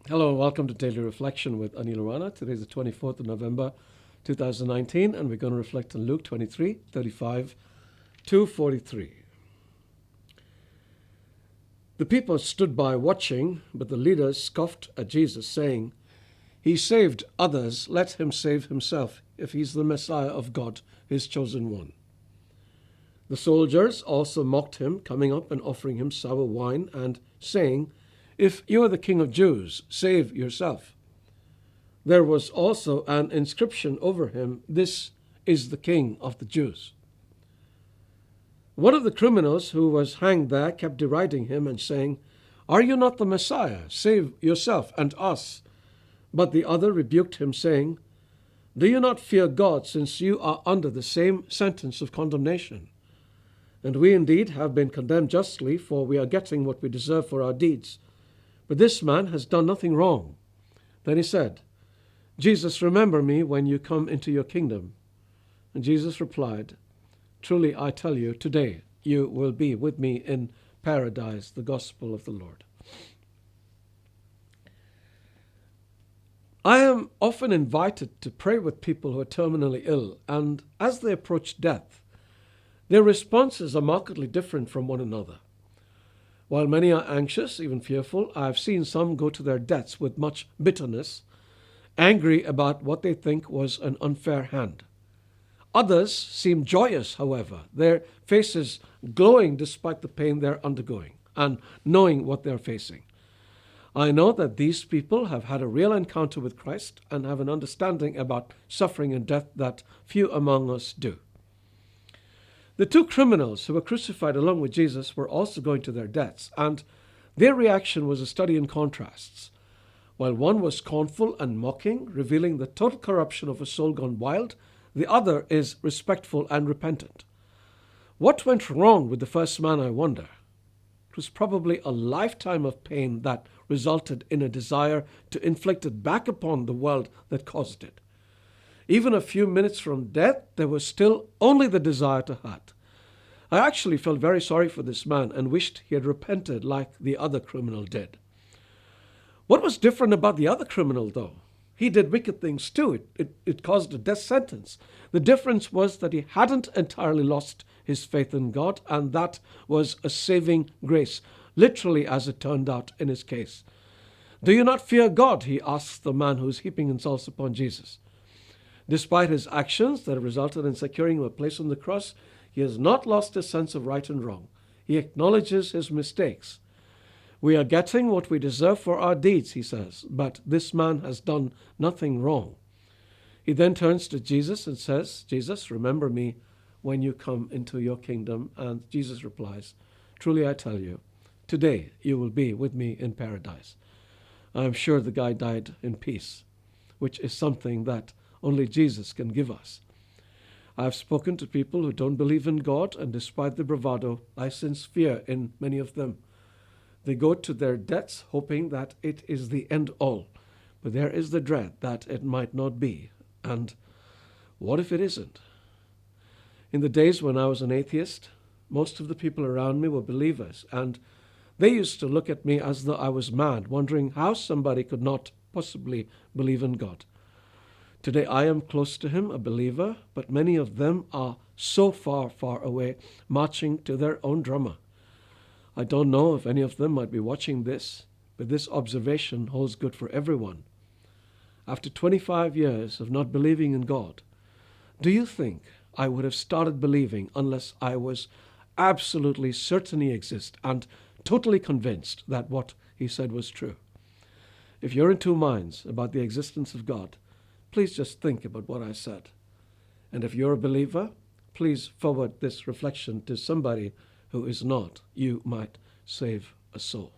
Hello and welcome to Daily Reflection with Aneel Aranha. Today is the 24th of November 2019 and we're going to reflect on Luke 23:35 to 43. The people stood by watching, but the leaders scoffed at Jesus, saying, "He saved others, let him save himself, if he's the Messiah of God, his chosen one." The soldiers also mocked him, coming up and offering him sour wine and saying, "If you are the king of Jews, save yourself." There was also an inscription over him, "This is the King of the Jews." One of the criminals who was hanged there kept deriding him and saying, "Are you not the Messiah? Save yourself and us." But the other rebuked him, saying, "Do you not fear God, since you are under the same sentence of condemnation? And we indeed have been condemned justly, for we are getting what we deserve for our deeds. But this man has done nothing wrong." Then he said, "Jesus, remember me when you come into your kingdom." And Jesus replied, "Truly I tell you, today you will be with me in paradise." The gospel of the Lord. I am often invited to pray with people who are terminally ill, and as they approach death, their responses are markedly different from one another. While many are anxious, even fearful, I have seen some go to their deaths with much bitterness, angry about what they think was an unfair hand. Others seem joyous, however, their faces glowing despite the pain they're undergoing and knowing what they're facing. I know that these people have had a real encounter with Christ and have an understanding about suffering and death that few among us do. The two criminals who were crucified along with Jesus were also going to their deaths, and their reaction was a study in contrasts. While one was scornful and mocking, revealing the total corruption of a soul gone wild, the other is respectful and repentant. What went wrong with the first man, I wonder? It was probably a lifetime of pain that resulted in a desire to inflict it back upon the world that caused it. Even a few minutes from death, there was still only the desire to hurt. I actually felt very sorry for this man and wished he had repented like the other criminal did. What was different about the other criminal, though? He did wicked things too. It caused a death sentence. The difference was that he hadn't entirely lost his faith in God, and that was a saving grace, literally as it turned out in his case. "Do you not fear God?" he asks the man who is heaping insults upon Jesus. Despite his actions that have resulted in securing him a place on the cross, he has not lost his sense of right and wrong. He acknowledges his mistakes. "We are getting what we deserve for our deeds," he says, "but this man has done nothing wrong." He then turns to Jesus and says, "Jesus, remember me when you come into your kingdom." And Jesus replies, "Truly I tell you, today you will be with me in paradise." I am sure the guy died in peace, which is something that only Jesus can give us. I have spoken to people who don't believe in God, and despite the bravado, I sense fear in many of them. They go to their deaths hoping that it is the end all, but there is the dread that it might not be. And what if it isn't? In the days when I was an atheist, most of the people around me were believers, and they used to look at me as though I was mad, wondering how somebody could not possibly believe in God. Today I am close to him, a believer, but many of them are so far, far away, marching to their own drummer. I don't know if any of them might be watching this, but this observation holds good for everyone. After 25 years of not believing in God, do you think I would have started believing unless I was absolutely certain he exists and totally convinced that what he said was true? If you're in two minds about the existence of God, please just think about what I said. And if you're a believer, please forward this reflection to somebody who is not. You might save a soul.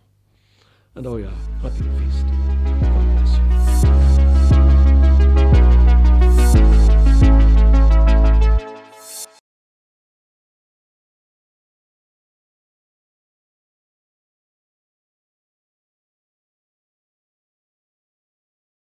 And oh yeah, happy feast. God bless you.